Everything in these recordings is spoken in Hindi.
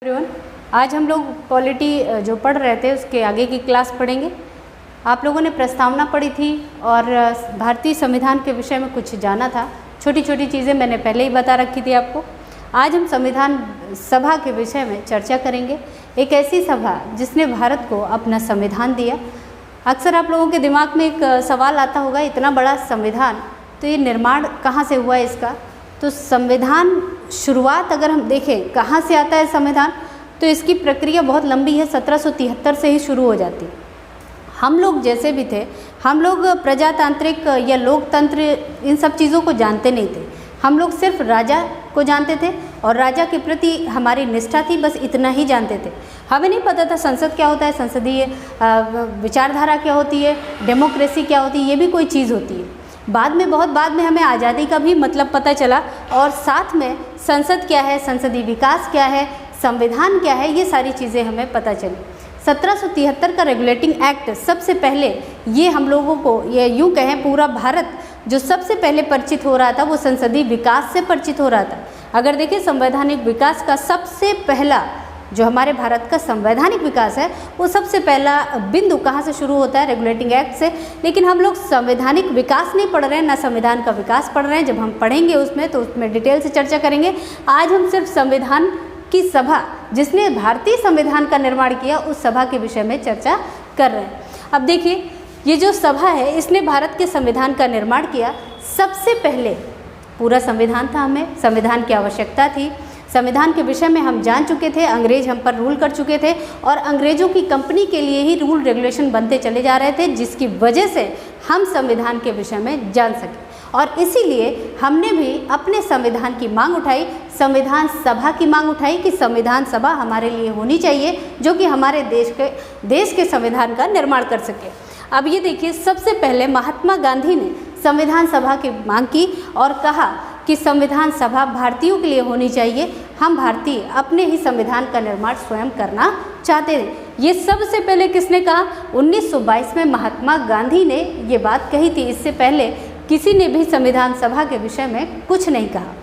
एवरीवन, आज हम लोग पॉलिटी जो पढ़ रहे थे उसके आगे की क्लास पढ़ेंगे। आप लोगों ने प्रस्तावना पढ़ी थी और भारतीय संविधान के विषय में कुछ जाना था। छोटी छोटी चीज़ें मैंने पहले ही बता रखी थी आपको। आज हम संविधान सभा के विषय में चर्चा करेंगे। एक ऐसी सभा जिसने भारत को अपना संविधान दिया। अक्सर आप लोगों के दिमाग में एक सवाल आता होगा, इतना बड़ा संविधान, तो ये निर्माण कहाँ से हुआ है इसका? तो संविधान शुरुआत अगर हम देखें कहाँ से आता है संविधान, तो इसकी प्रक्रिया बहुत लंबी है। 1773 से ही शुरू हो जाती है। हम लोग जैसे भी थे, हम लोग प्रजातांत्रिक या लोकतंत्र इन सब चीज़ों को जानते नहीं थे। हम लोग सिर्फ राजा को जानते थे और राजा के प्रति हमारी निष्ठा थी, बस इतना ही जानते थे। हमें नहीं पता था संसद क्या होता है, संसदीय विचारधारा क्या होती है, डेमोक्रेसी क्या होती है, ये भी कोई चीज़ होती है। बहुत बाद में हमें आज़ादी का भी मतलब पता चला और साथ में संसद क्या है, संसदीय विकास क्या है, संविधान क्या है, ये सारी चीज़ें हमें पता चली। 1773 का रेगुलेटिंग एक्ट सबसे पहले, ये हम लोगों को, ये यूँ कहें पूरा भारत जो सबसे पहले परिचित हो रहा था वो संसदीय विकास से परिचित हो रहा था। अगर देखें संवैधानिक विकास का सबसे पहला जो हमारे भारत का संवैधानिक विकास है वो सबसे पहला बिंदु कहाँ से शुरू होता है? रेगुलेटिंग एक्ट से। लेकिन हम लोग संवैधानिक विकास नहीं पढ़ रहे हैं, ना संविधान का विकास पढ़ रहे हैं। जब हम पढ़ेंगे उसमें तो उसमें डिटेल से चर्चा करेंगे। आज हम सिर्फ संविधान की सभा जिसने भारतीय संविधान का निर्माण किया उस सभा के विषय में चर्चा कर रहे हैं। अब देखिए, ये जो सभा है इसने भारत के संविधान का निर्माण किया। सबसे पहले पूरा संविधान था, हमें संविधान की आवश्यकता थी। संविधान के विषय में हम जान चुके थे, अंग्रेज हम पर रूल कर चुके थे और अंग्रेजों की कंपनी के लिए ही रूल रेगुलेशन बनते चले जा रहे थे, जिसकी वजह से हम संविधान के विषय में जान सके। और इसीलिए हमने भी अपने संविधान की मांग उठाई, संविधान सभा की मांग उठाई कि संविधान सभा हमारे लिए होनी चाहिए जो कि हमारे देश के संविधान का निर्माण कर सके। अब ये देखिए, सबसे पहले महात्मा गांधी ने संविधान सभा की मांग की और कहा कि संविधान सभा भारतीयों के लिए होनी चाहिए। हम भारतीय अपने ही संविधान का निर्माण स्वयं करना चाहते थे। ये सबसे पहले किसने कहा? 1922 में महात्मा गांधी ने ये बात कही थी। इससे पहले किसी ने भी संविधान सभा के विषय में कुछ नहीं कहा।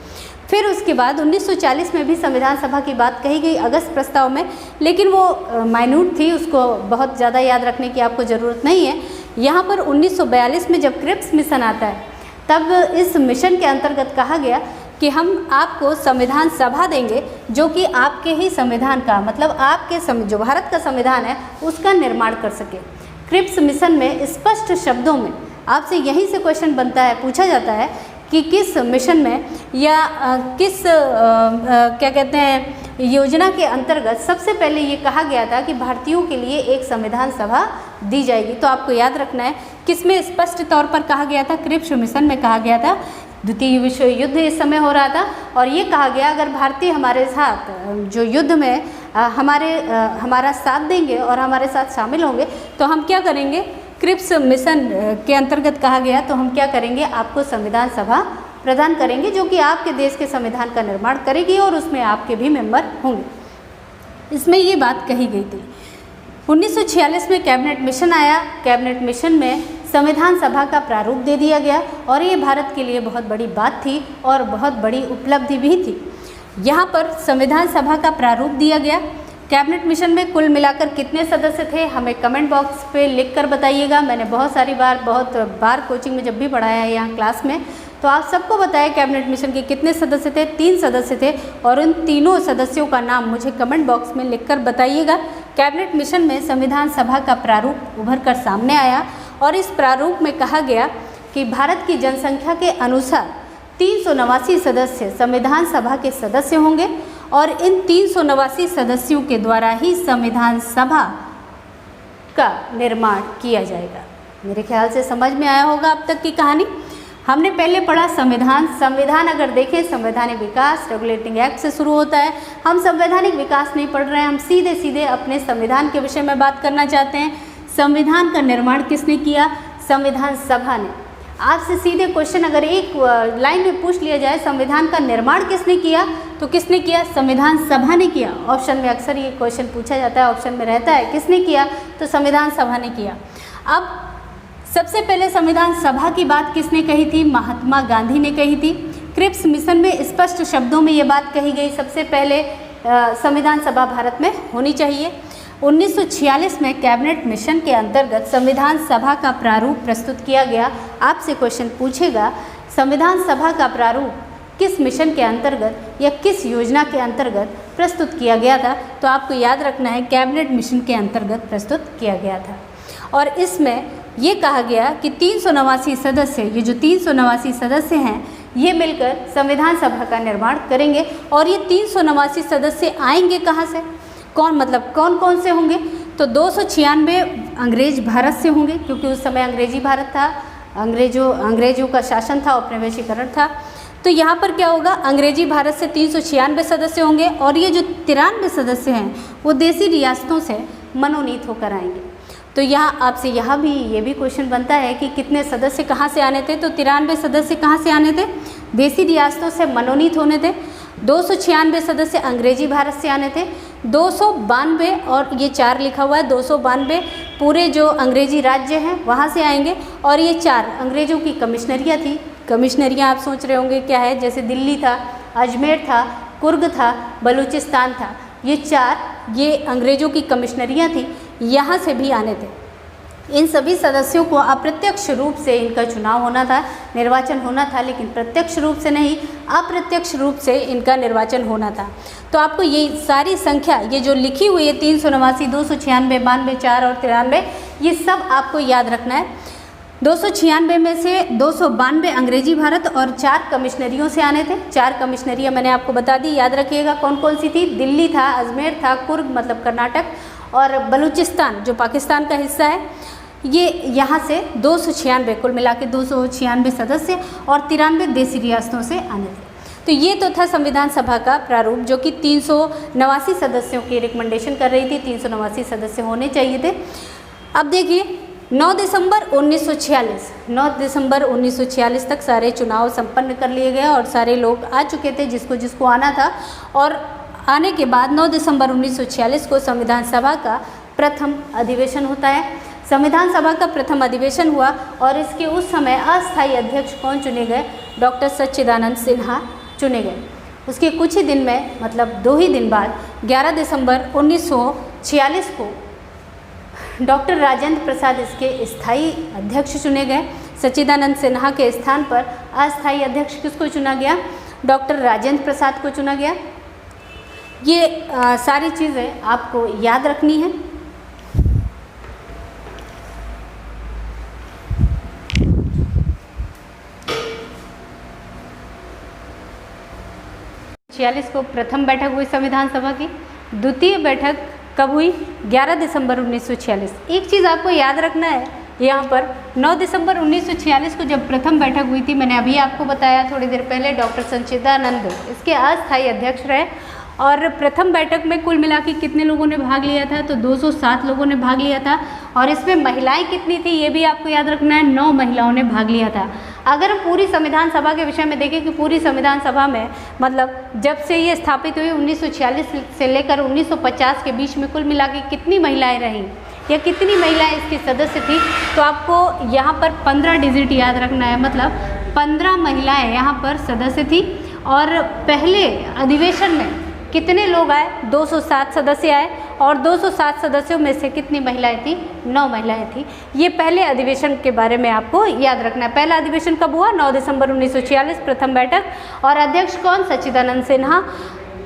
फिर उसके बाद 1940 में भी संविधान सभा की बात कही गई अगस्त प्रस्ताव में, लेकिन वो माइन्यूट थी, उसको बहुत ज़्यादा याद रखने की आपको ज़रूरत नहीं है। यहाँ पर 1942 में जब क्रिप्स मिशन आता है तब इस मिशन के अंतर्गत कहा गया कि हम आपको संविधान सभा देंगे जो कि आपके ही संविधान का, मतलब आपके जो भारत का संविधान है उसका निर्माण कर सके। क्रिप्स मिशन में स्पष्ट शब्दों में आपसे यहीं से क्वेश्चन बनता है, पूछा जाता है कि किस मिशन में या किस क्या कहते हैं योजना के अंतर्गत सबसे पहले ये कहा गया था कि भारतीयों के लिए एक संविधान सभा दी जाएगी। तो आपको याद रखना है किसमें स्पष्ट तौर पर कहा गया था? क्रिप्स मिशन में कहा गया था। द्वितीय विश्व युद्ध इस समय हो रहा था और ये कहा गया अगर भारतीय हमारे साथ जो युद्ध में हमारा साथ देंगे और हमारे साथ शामिल होंगे तो हम क्या करेंगे? क्रिप्स मिशन के अंतर्गत कहा गया तो हम क्या करेंगे? आपको संविधान सभा प्रदान करेंगे जो कि आपके देश के संविधान का निर्माण करेगी और उसमें आपके भी मेंबर होंगे। इसमें ये बात कही गई थी। 1946 में कैबिनेट मिशन आया। कैबिनेट मिशन में संविधान सभा का प्रारूप दे दिया गया और ये भारत के लिए बहुत बड़ी बात थी और बहुत बड़ी उपलब्धि भी थी। यहाँ पर संविधान सभा का प्रारूप दिया गया। कैबिनेट मिशन में कुल मिलाकर कितने सदस्य थे? हमें कमेंट बॉक्स पे लिख कर बताइएगा। मैंने बहुत बार कोचिंग में जब भी पढ़ाया है यहाँ क्लास में, तो आप सबको बताया कैबिनेट मिशन के कितने सदस्य थे? 3 सदस्य थे और उन तीनों सदस्यों का नाम मुझे कमेंट बॉक्स में लिखकर बताइएगा। कैबिनेट मिशन में संविधान सभा का प्रारूप उभर कर सामने आया और इस प्रारूप में कहा गया कि भारत की जनसंख्या के अनुसार 389 सदस्य संविधान सभा के सदस्य होंगे और इन 389 सदस्यों के द्वारा ही संविधान सभा का निर्माण किया जाएगा। मेरे ख्याल से समझ में आया होगा अब तक की कहानी। हमने पहले पढ़ा संविधान अगर देखें संवैधानिक विकास रेगुलेटिंग एक्ट से शुरू होता है। हम संवैधानिक विकास नहीं पढ़ रहे हैं, हम सीधे अपने संविधान के विषय में बात करना चाहते हैं। संविधान का निर्माण किसने किया? संविधान सभा ने। आपसे सीधे क्वेश्चन अगर एक लाइन में पूछ लिया जाए संविधान का निर्माण किसने किया, तो किसने किया? संविधान सभा ने किया। ऑप्शन में अक्सर ये क्वेश्चन पूछा जाता है, ऑप्शन में रहता है किसने किया, तो संविधान सभा ने किया। अब सबसे पहले संविधान सभा की बात किसने कही थी? महात्मा गांधी ने कही थी। क्रिप्स मिशन में स्पष्ट शब्दों में ये बात कही गई सबसे पहले संविधान सभा भारत में होनी चाहिए। 1946 में कैबिनेट मिशन के अंतर्गत संविधान सभा का प्रारूप प्रस्तुत किया गया। आपसे क्वेश्चन पूछेगा संविधान सभा का प्रारूप किस मिशन के अंतर्गत या किस योजना के अंतर्गत प्रस्तुत किया गया था, तो आपको याद रखना है कैबिनेट मिशन के अंतर्गत प्रस्तुत किया गया था। और इसमें ये कहा गया कि 389 सदस्य, ये जो 389 सदस्य हैं, ये मिलकर संविधान सभा का निर्माण करेंगे। और ये 389 सदस्य आएंगे कहाँ से, कौन कौन से होंगे, तो 296 अंग्रेज भारत से होंगे, क्योंकि उस समय अंग्रेजी भारत था, अंग्रेजों का शासन था, औपनिवेशीकरण था। तो यहाँ पर क्या होगा, अंग्रेजी भारत से 396 सदस्य होंगे और ये जो 93 सदस्य हैं वो देसी रियासतों से मनोनीत होकर आएंगे। तो यहाँ आपसे ये भी क्वेश्चन बनता है कि कितने सदस्य कहाँ से आने थे, तो 93 सदस्य कहाँ से आने थे, देसी रियासतों से मनोनीत होने थे। 296 सदस्य अंग्रेजी भारत से आने थे। 292 और ये 4 लिखा हुआ है, 292 पूरे जो अंग्रेजी राज्य हैं वहाँ से आएंगे। और ये 4 अंग्रेज़ों की कमिश्नरियाँ थी। कमिश्नरियाँ आप सोच रहे होंगे क्या है, जैसे दिल्ली था, अजमेर था, कुर्ग था, बलूचिस्तान था, ये 4 ये अंग्रेज़ों की कमिश्नरियाँ थी, यहाँ से भी आने थे। इन सभी सदस्यों को अप्रत्यक्ष रूप से इनका चुनाव होना था, निर्वाचन होना था, लेकिन प्रत्यक्ष रूप से नहीं, अप्रत्यक्ष रूप से इनका निर्वाचन होना था। तो आपको ये सारी संख्या, ये जो लिखी हुई है 389, 296, 92, 4 और 93, ये सब आपको याद रखना है। 296 में से 292 अंग्रेजी भारत और 4 कमिश्नरियों से आने थे। 4 कमिश्नरियाँ मैंने आपको बता दी, याद रखिएगा कौन कौन सी थी। दिल्ली था, अजमेर था, कुर्ग मतलब कर्नाटक, और बलूचिस्तान जो पाकिस्तान का हिस्सा है, ये यहाँ से 296 कुल मिला के 296 सदस्य और 93 देसी रियासतों से आने थे। तो ये तो था संविधान सभा का प्रारूप, जो कि 389 सदस्यों की रिकमेंडेशन कर रही थी, 389 सदस्य होने चाहिए थे। अब देखिए 9 दिसंबर 1946 तक सारे चुनाव संपन्न कर लिए गए और सारे लोग आ चुके थे जिसको आना था। और आने के बाद 9 दिसंबर 1946 को संविधान सभा का प्रथम अधिवेशन होता है। संविधान सभा का प्रथम अधिवेशन हुआ और इसके उस समय अस्थायी अध्यक्ष कौन चुने गए, डॉक्टर सच्चिदानंद सिन्हा चुने गए। उसके कुछ ही दिन में, मतलब 2 ही दिन बाद 11 दिसंबर 1946 को डॉक्टर राजेंद्र प्रसाद इसके स्थायी अध्यक्ष चुने गए। सच्चिदानंद सिन्हा के स्थान पर अस्थायी अध्यक्ष किसको चुना गया, डॉक्टर राजेंद्र प्रसाद को चुना गया। ये सारी चीज़ें आपको याद रखनी है। को प्रथम बैठक हुई संविधान सभा की। द्वितीय बैठक कब हुई, 11 दिसंबर 1946। एक चीज़ आपको याद रखना है यहाँ पर, 9 दिसंबर 1946 को जब प्रथम बैठक हुई थी, मैंने अभी आपको बताया थोड़ी देर पहले, डॉक्टर सच्चिदानंद इसके अस्थायी अध्यक्ष रहे। और प्रथम बैठक में कुल मिला के कितने लोगों ने भाग लिया था, तो 207 लोगों ने भाग लिया था। और इसमें महिलाएं कितनी थी ये भी आपको याद रखना है, 9 महिलाओं ने भाग लिया था। अगर हम पूरी संविधान सभा के विषय में देखें कि पूरी संविधान सभा में, मतलब जब से ये स्थापित हुई 1946 से लेकर 1950 के बीच में कुल मिला के कितनी महिलाएं रहीं या कितनी महिलाएं इसकी सदस्य थी, तो आपको यहाँ पर 15 डिजिट याद रखना है, मतलब 15 महिलाएं यहाँ पर सदस्य थी। और पहले अधिवेशन में कितने लोग आए, 207 सदस्य आए और 207 सदस्यों में से कितनी महिलाएं थी, 9 महिलाएं थी। ये पहले अधिवेशन के बारे में आपको याद रखना है। पहला अधिवेशन कब हुआ, 9 दिसंबर 1946 प्रथम बैठक, और अध्यक्ष कौन, सच्चिदानंद सिन्हा।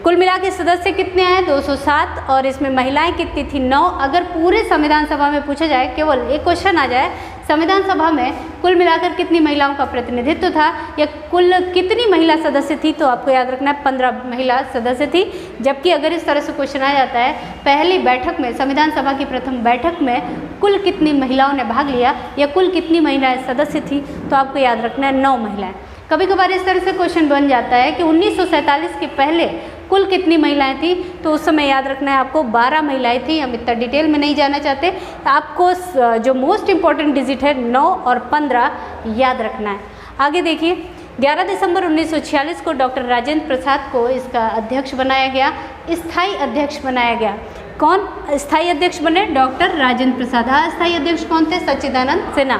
कुल मिला के सदस्य कितने आए, 207, और इसमें महिलाएं कितनी थी, 9। अगर पूरे संविधान सभा में पूछा जाए, केवल एक क्वेश्चन आ जाए, संविधान सभा में कुल मिलाकर कितनी महिलाओं का प्रतिनिधित्व था या कुल कितनी महिला सदस्य थी, तो आपको याद रखना है 15 महिला सदस्य थी। जबकि अगर इस तरह से क्वेश्चन आ जाता है, पहली बैठक में, संविधान सभा की प्रथम बैठक में कुल कितनी महिलाओं ने भाग लिया या कुल कितनी महिलाएं सदस्य थी, तो आपको याद रखना है 9 महिलाएं। कभी कभार इस तरह से क्वेश्चन बन जाता है कि 1947 के पहले कुल कितनी महिलाएं थी, तो उस समय याद रखना है आपको 12 महिलाएं थी। हम इतना डिटेल में नहीं जाना चाहते, आपको जो मोस्ट इम्पॉर्टेंट डिजिट है 9 और 15 याद रखना है। आगे देखिए, 11 दिसंबर 1946 को डॉक्टर राजेंद्र प्रसाद को इसका अध्यक्ष बनाया गया, स्थायी अध्यक्ष बनाया गया। कौन स्थायी अध्यक्ष बने, डॉक्टर राजेंद्र प्रसाद। अस्थायी अध्यक्ष कौन थे, सच्चिदानंद सिन्हा।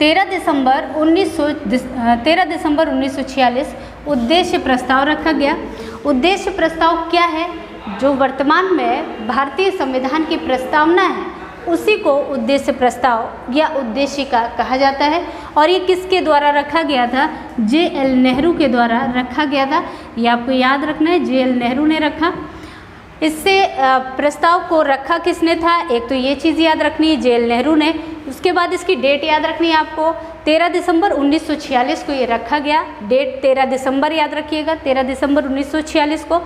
13 दिसंबर 1946 उद्देश्य प्रस्ताव रखा गया उद्देश्य प्रस्ताव क्या है? जो वर्तमान में भारतीय संविधान की प्रस्तावना है उसी को उद्देश्य प्रस्ताव या उद्देशिका कहा जाता है। और ये किसके द्वारा रखा गया था? JL नेहरू के द्वारा रखा गया था। ये आपको याद रखना है, JL नेहरू ने रखा। इससे प्रस्ताव को रखा किसने था? एक तो ये चीज़ याद रखनी है, JL नेहरू ने। उसके बाद इसकी डेट याद रखनी है आपको, 13 दिसंबर 1946 को ये रखा गया। डेट 13 दिसंबर याद रखिएगा, 13 दिसंबर 1946 को।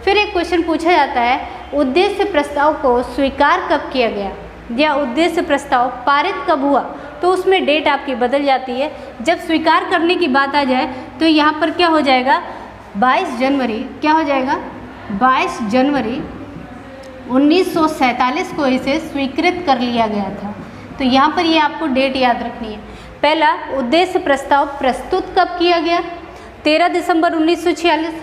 फिर एक क्वेश्चन पूछा जाता है, उद्देश्य प्रस्ताव को स्वीकार कब किया गया या उद्देश्य प्रस्ताव पारित कब हुआ? तो उसमें डेट आपकी बदल जाती है। जब स्वीकार करने की बात आ जाए तो यहाँ पर क्या हो जाएगा? 22 जनवरी, क्या हो जाएगा? 22 जनवरी 1947 को इसे स्वीकृत कर लिया गया था। तो यहाँ पर ये आपको डेट याद रखनी है। पहला, उद्देश्य प्रस्ताव प्रस्तुत कब किया गया? 13 दिसंबर 1946।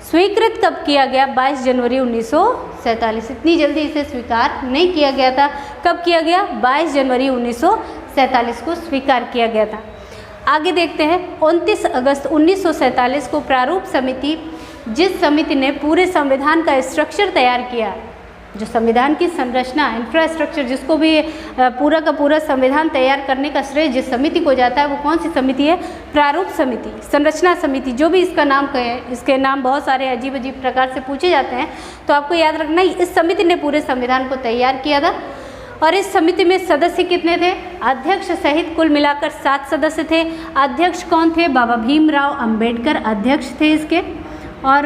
स्वीकृत कब किया गया? 22 जनवरी 1947। इतनी जल्दी इसे स्वीकार नहीं किया गया था। कब किया गया? 22 जनवरी 1947 को स्वीकार किया गया था। आगे देखते हैं, 29 अगस्त 1947 को प्रारूप समिति, जिस समिति ने पूरे संविधान का स्ट्रक्चर तैयार किया, जो संविधान की संरचना, इंफ्रास्ट्रक्चर, जिसको भी पूरा का पूरा संविधान तैयार करने का श्रेय जिस समिति को जाता है वो कौन सी समिति है? प्रारूप समिति, संरचना समिति, जो भी इसका नाम कहे। इसके नाम बहुत सारे अजीब अजीब प्रकार से पूछे जाते हैं, तो आपको याद रखना है इस समिति ने पूरे संविधान को तैयार किया था। और इस समिति में सदस्य कितने थे? अध्यक्ष सहित कुल मिलाकर 7 सदस्य थे। अध्यक्ष कौन थे? बाबा भीमराव अंबेडकर अध्यक्ष थे इसके। और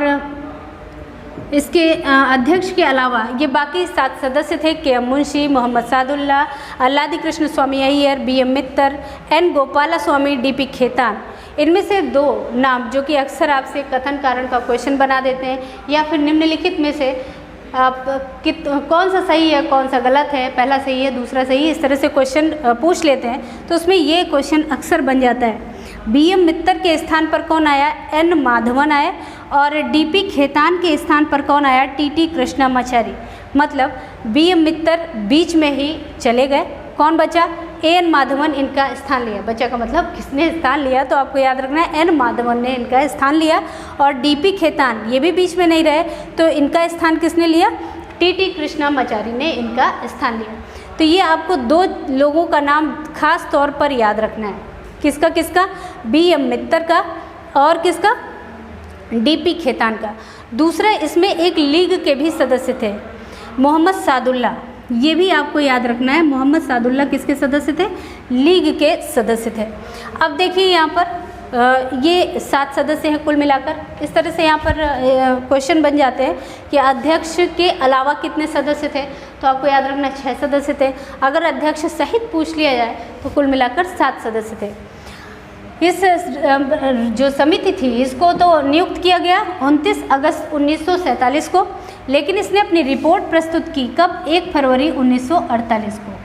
इसके अध्यक्ष के अलावा ये बाकी 7 सदस्य थे, KM मुंशी, मोहम्मद सादुल्ला, अल्लादी कृष्ण स्वामी अय्यर, BM मित्तर, N गोपाला स्वामी, DP खेतान। इनमें से 2 नाम जो कि अक्सर आपसे कथन कारण का क्वेश्चन बना देते हैं, या फिर निम्नलिखित में से आप कौन सा सही है कौन सा गलत है, पहला सही है दूसरा सही है, इस तरह से क्वेश्चन पूछ लेते हैं। तो उसमें ये क्वेश्चन अक्सर बन जाता है। BM मित्तर के स्थान पर कौन आया? N माधवन आए। और DP खेतान के स्थान पर कौन आया? TT कृष्णामाचारी। मतलब BM मित्तर बीच में ही चले गए, कौन बचा? AN माधवन इनका स्थान लिया। बचा का मतलब किसने स्थान लिया? तो आपको याद रखना है N माधवन ने इनका स्थान लिया। और DP खेतान ये भी बीच में नहीं रहे, तो इनका स्थान किसने लिया? TT कृष्णामाचारी ने इनका स्थान लिया। तो ये आपको 2 लोगों का नाम खास तौर पर याद रखना है। किसका किसका? BM मित्तर का और किसका? DP खेतान का। दूसरा, इसमें एक लीग के भी सदस्य थे, मोहम्मद सादुल्ला। ये भी आपको याद रखना है, मोहम्मद सादुल्ला किसके सदस्य थे? लीग के सदस्य थे। अब देखिए यहाँ पर ये 7 सदस्य हैं कुल मिलाकर। इस तरह से यहाँ पर क्वेश्चन बन जाते हैं कि अध्यक्ष के अलावा कितने सदस्य थे? तो आपको याद रखना 6 सदस्य थे। अगर अध्यक्ष सहित पूछ लिया जाए तो कुल मिलाकर 7 सदस्य थे। इस जो समिति थी इसको तो नियुक्त किया गया 29 अगस्त 1947 को, लेकिन इसने अपनी रिपोर्ट प्रस्तुत की कब? 1 फरवरी 1948 को।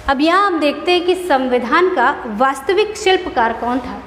अब यहाँ हम देखते हैं कि संविधान का वास्तविक शिल्पकार कौन था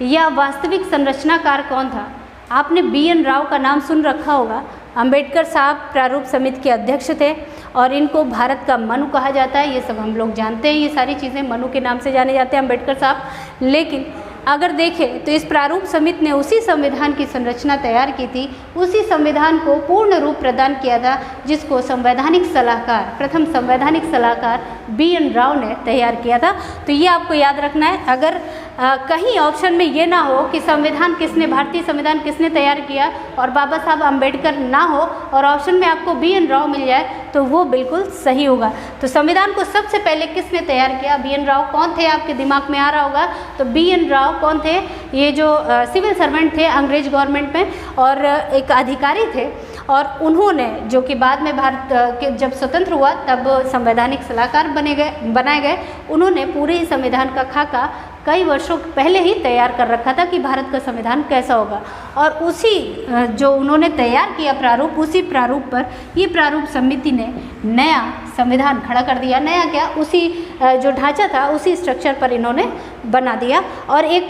या वास्तविक संरचनाकार कौन था। आपने BN राव का नाम सुन रखा होगा। अंबेडकर साहब प्रारूप समिति के अध्यक्ष थे और इनको भारत का मनु कहा जाता है। ये सब हम लोग जानते हैं, ये सारी चीज़ें मनु के नाम से जाने जाते हैं अम्बेडकर साहब। लेकिन अगर देखें तो इस प्रारूप समिति ने उसी संविधान की संरचना तैयार की थी, उसी संविधान को पूर्ण रूप प्रदान किया था जिसको संवैधानिक सलाहकार, प्रथम संवैधानिक सलाहकार BN राव ने तैयार किया था। तो ये आपको याद रखना है। अगर कहीं ऑप्शन में ये ना हो कि संविधान किसने, भारतीय संविधान किसने तैयार किया और बाबा साहब अम्बेडकर ना हो और ऑप्शन में आपको BN राव मिल जाए तो वो बिल्कुल सही होगा। तो संविधान को सबसे पहले किसने तैयार किया? BN राव। कौन थे? आपके दिमाग में आ रहा होगा। तो BN राव कौन थे? ये जो सिविल सर्वेंट थे अंग्रेज गवर्नमेंट में और एक अधिकारी थे, और उन्होंने जो कि बाद में भारत के जब स्वतंत्र हुआ तब संवैधानिक सलाहकार बनाए गए, उन्होंने पूरे संविधान का खाका कई वर्षों पहले ही तैयार कर रखा था कि भारत का संविधान कैसा होगा। और उसी जो उन्होंने तैयार किया प्रारूप, उसी प्रारूप पर ये प्रारूप समिति ने नया संविधान खड़ा कर दिया। नया क्या, उसी जो ढांचा था उसी स्ट्रक्चर पर इन्होंने बना दिया और एक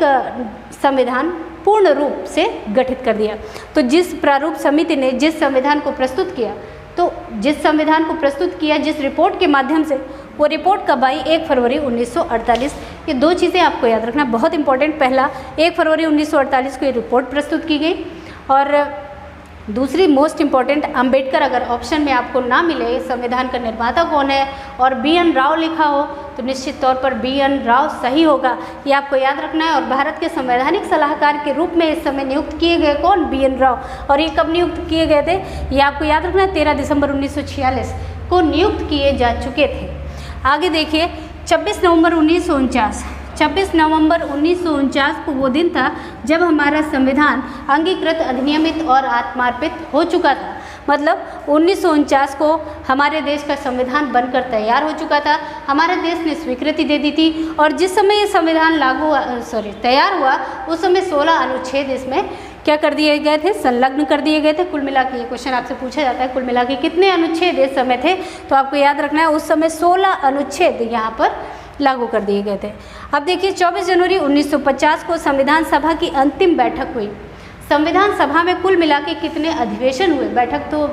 संविधान पूर्ण रूप से गठित कर दिया। तो जिस प्रारूप समिति ने जिस संविधान को प्रस्तुत किया, तो जिस संविधान को प्रस्तुत किया जिस रिपोर्ट के माध्यम से, वो रिपोर्ट कब आई? 1 फरवरी 1948। ये 2 चीज़ें आपको याद रखना बहुत इंपॉर्टेंट। पहला, 1 फरवरी 1948 को ये रिपोर्ट प्रस्तुत की गई और दूसरी मोस्ट इम्पॉर्टेंट, अंबेडकर अगर ऑप्शन में आपको ना मिले संविधान का निर्माता कौन है और BN राव लिखा हो तो निश्चित तौर पर BN राव सही होगा, ये आपको याद रखना है। और भारत के संवैधानिक सलाहकार के रूप में इस समय नियुक्त किए गए कौन? BN राव। और ये कब नियुक्त किए गए थे ये आपको याद रखना है, 13 दिसंबर 1946 को नियुक्त किए जा चुके थे। आगे देखिए 26 नवंबर 1949, 26 नवंबर 1949 को वो दिन था जब हमारा संविधान अंगीकृत, अधिनियमित और आत्मार्पित हो चुका था। मतलब 1949 को हमारे देश का संविधान बनकर तैयार हो चुका था, हमारे देश ने स्वीकृति दे दी थी। और जिस समय ये संविधान तैयार हुआ उस समय 16 अनुच्छेद इसमें क्या कर दिए गए थे? संलग्न कर दिए गए थे। कुल मिला के ये क्वेश्चन आपसे पूछा जाता है, कुल मिला के कितने अनुच्छेद इस समय थे? तो आपको याद रखना है उस समय 16 अनुच्छेद यहाँ पर लागू कर दिए गए थे। अब देखिए 24 जनवरी 1950 को संविधान सभा की अंतिम बैठक हुई। संविधान सभा में कुल मिला के कितने अधिवेशन हुए? बैठक तो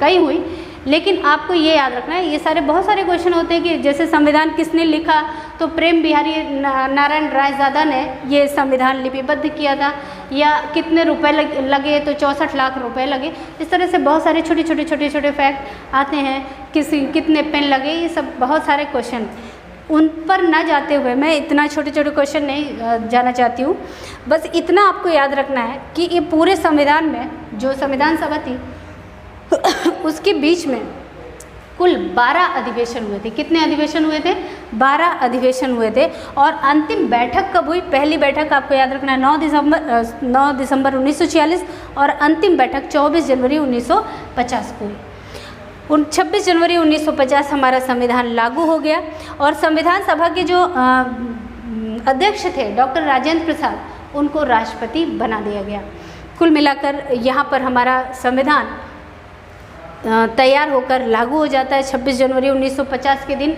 कई हुई, लेकिन आपको ये याद रखना है, ये सारे बहुत सारे क्वेश्चन होते हैं कि जैसे संविधान किसने लिखा, तो प्रेम बिहारी नारायण रायजादा ने ये संविधान लिपिबद्ध किया था, या कितने रुपए लगे, तो 64 लाख रुपए लगे। इस तरह से बहुत सारे छोटे फैक्ट आते हैं, कितने पेन लगे, ये सब बहुत सारे क्वेश्चन। उन पर ना जाते हुए मैं इतना छोटे क्वेश्चन नहीं जाना चाहती हूँ, बस इतना आपको याद रखना है कि ये पूरे संविधान में जो संविधान सभा थी उसके बीच में कुल 12 अधिवेशन हुए थे। कितने अधिवेशन हुए थे? 12 अधिवेशन हुए थे। और अंतिम बैठक कब हुई? पहली बैठक आपको याद रखना है 9 दिसंबर 1946 और अंतिम बैठक 24 जनवरी 1950 को हुई। 26 जनवरी 1950 हमारा संविधान लागू हो गया और संविधान सभा के जो अध्यक्ष थे डॉक्टर राजेंद्र प्रसाद, उनको राष्ट्रपति बना दिया गया। कुल मिलाकर यहाँ पर हमारा संविधान तैयार होकर लागू हो जाता है 26 जनवरी 1950 के दिन।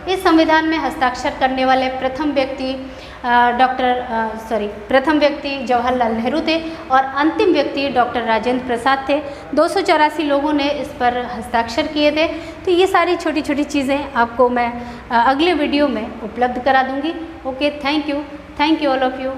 इस संविधान में हस्ताक्षर करने वाले प्रथम व्यक्ति जवाहरलाल नेहरू थे और अंतिम व्यक्ति डॉक्टर राजेंद्र प्रसाद थे। 284 लोगों ने इस पर हस्ताक्षर किए थे। तो ये सारी छोटी चीज़ें आपको मैं अगले वीडियो में उपलब्ध करा दूंगी। Okay, thank you all of you.